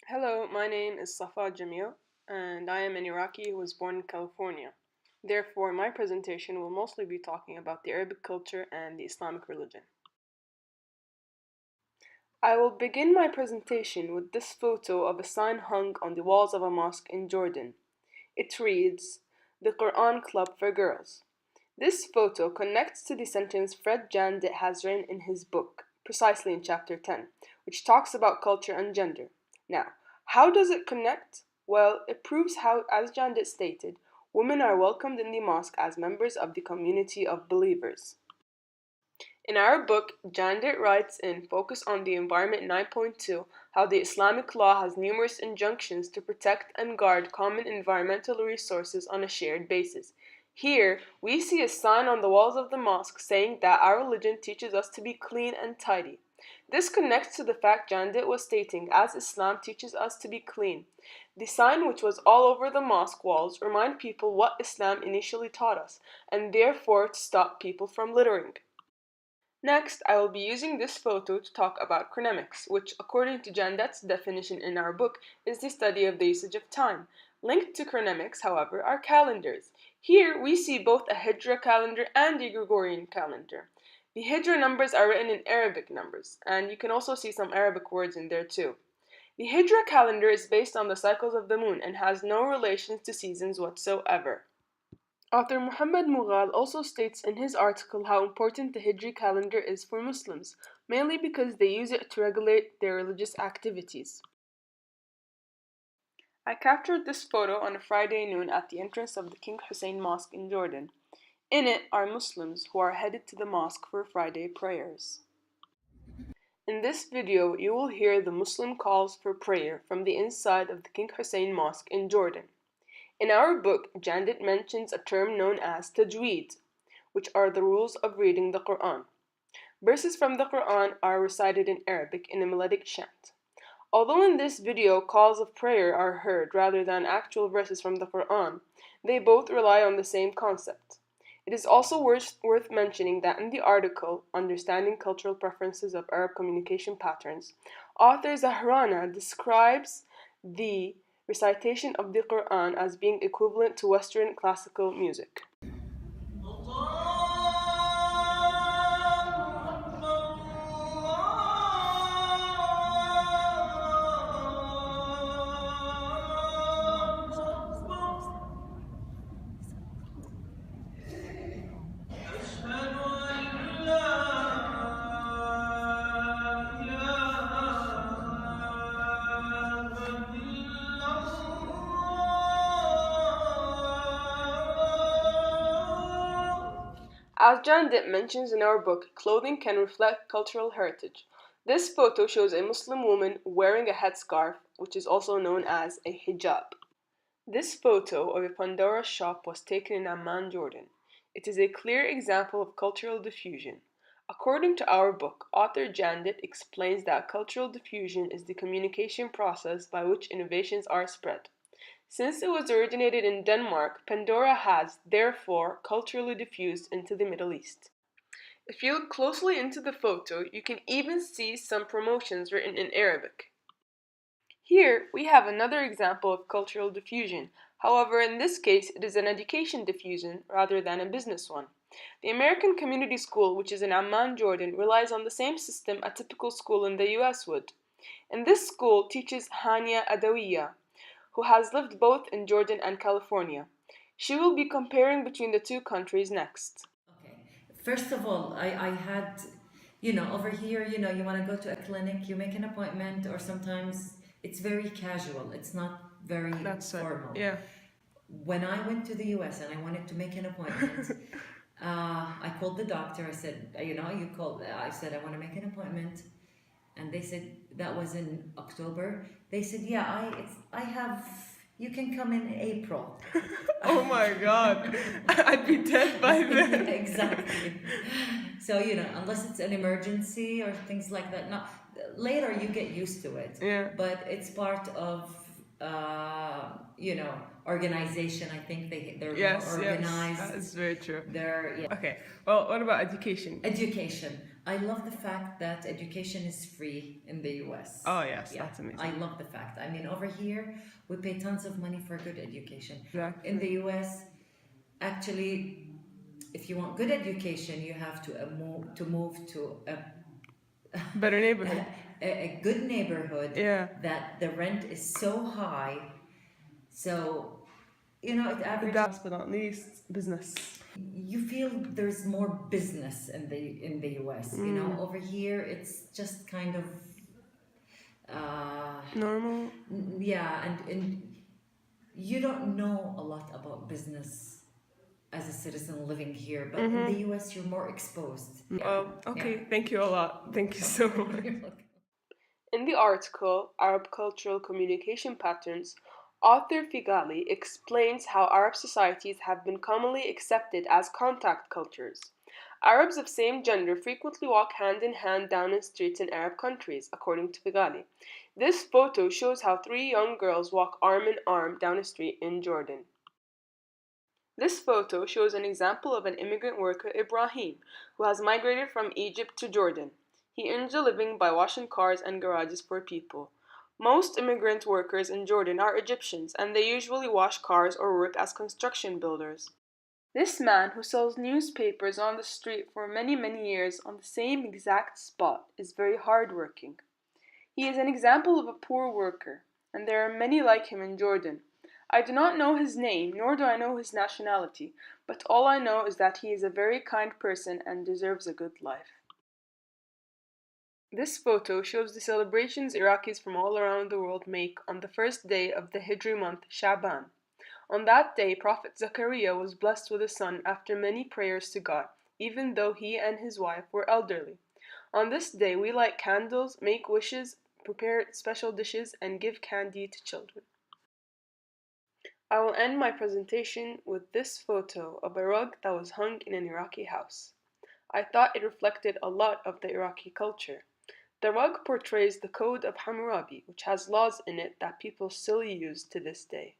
Hello, my name is Safa Jamil, and I am an Iraqi who was born in California. Therefore, my presentation will mostly be talking about the Arabic culture and the Islamic religion. I will begin my presentation with this photo of a sign hung on the walls of a mosque in Jordan. It reads, "The Quran Club for Girls." This photo connects to the sentence Fred Jandit has written in his book, precisely in chapter 10, which talks about culture and gender. Now, how does it connect? Well, it proves how, as Jandit stated, women are welcomed in the mosque as members of the community of believers. In our book, Jandit writes in Focus on the Environment 9.2 how the Islamic law has numerous injunctions to protect and guard common environmental resources on a shared basis. Here, we see a sign on the walls of the mosque saying that our religion teaches us to be clean and tidy. This connects to the fact Jandit was stating as Islam teaches us to be clean. The sign, which was all over the mosque walls, remind people what Islam initially taught us, and therefore to stop people from littering. Next, I will be using this photo to talk about chronemics, which, according to Jandet's definition in our book, is the study of the usage of time. Linked to chronemics, however, are calendars. Here, we see both a Hijra calendar and a Gregorian calendar. The Hijra numbers are written in Arabic numbers, and you can also see some Arabic words in there too. The Hijra calendar is based on the cycles of the moon and has no relations to seasons whatsoever. Author Muhammad Mughal also states in his article how important the Hijri calendar is for Muslims, mainly because they use it to regulate their religious activities. I captured this photo on a Friday noon at the entrance of the King Hussein Mosque in Jordan. In it are Muslims who are headed to the mosque for Friday prayers. In this video, you will hear the Muslim calls for prayer from the inside of the King Hussein Mosque in Jordan. In our book, Jandit mentions a term known as tajweed, which are the rules of reading the Quran. Verses from the Quran are recited in Arabic in a melodic chant. Although in this video calls of prayer are heard rather than actual verses from the Quran, they both rely on the same concept. It is also worth mentioning that in the article, Understanding Cultural Preferences of Arab Communication Patterns, author Zahrana describes the recitation of the Quran as being equivalent to Western classical music. As Jandit mentions in our book, clothing can reflect cultural heritage. This photo shows a Muslim woman wearing a headscarf, which is also known as a hijab. This photo of a Pandora shop was taken in Amman, Jordan. It is a clear example of cultural diffusion. According to our book, author Jandit explains that cultural diffusion is the communication process by which innovations are spread. Since it was originated in Denmark, Pandora has, therefore, culturally diffused into the Middle East. If you look closely into the photo, you can even see some promotions written in Arabic. Here, we have another example of cultural diffusion. However, in this case, it is an education diffusion rather than a business one. The American Community School, which is in Amman, Jordan, relies on the same system a typical school in the US would. And this school teaches Hania Adawiya, who has lived both in Jordan and California. She will be comparing between the two countries next. Okay. First of all, I had, over here, you want to go to a clinic, you make an appointment, or sometimes it's very casual, it's not very That's it. formal. Yeah. When I went to the US and I wanted to make an appointment, I called the doctor. I said, you called, I said, I want to make an appointment. And they said, that was in October. They said, yeah, I have, you can come in April. Oh my god. I'd be dead by then. Exactly. So, unless it's an emergency or things like that. Now, later you get used to it. Yeah. But it's part of organization. I think they're more Yes, yes, that organized. is very true. They're, yeah. Okay, well, what about education? Education. I love the fact that education is free in the US. Oh, yes, Yeah, that's I amazing. love the fact. I mean, over here, we pay tons of money for good education. In the Exactly. US, actually, if you want good education, you have to move to Better neighborhood. a good neighborhood Yeah. that the rent is so high. So, it averages. Last but not least, business. You feel there's more business in the US. Over here it's just kind of uh, Normal. yeah, and you don't know a lot about business as a citizen living here, but in the US you're more exposed. Yeah. Okay, thank you a lot. Thank you so much. You're welcome. In the article, Arab Cultural Communication Patterns, author Figali explains how Arab societies have been commonly accepted as contact cultures. Arabs of same gender frequently walk hand in hand down in streets in Arab countries, according to Figali. This photo shows how three young girls walk arm in arm down a street in Jordan. This photo shows an example of an immigrant worker, Ibrahim, who has migrated from Egypt to Jordan. He earns a living by washing cars and garages for people. Most immigrant workers in Jordan are Egyptians, and they usually wash cars or work as construction builders. This man, who sells newspapers on the street for many, many years on the same exact spot, is very hardworking. He is an example of a poor worker, and there are many like him in Jordan. I do not know his name, nor do I know his nationality, but all I know is that he is a very kind person and deserves a good life. This photo shows the celebrations Iraqis from all around the world make on the first day of the Hijri month, Sha'ban. On that day, Prophet Zechariah was blessed with a son after many prayers to God, even though he and his wife were elderly. On this day, we light candles, make wishes, prepare special dishes, and give candy to children. I will end my presentation with this photo of a rug that was hung in an Iraqi house. I thought it reflected a lot of the Iraqi culture. The rug portrays the Code of Hammurabi, which has laws in it that people still use to this day.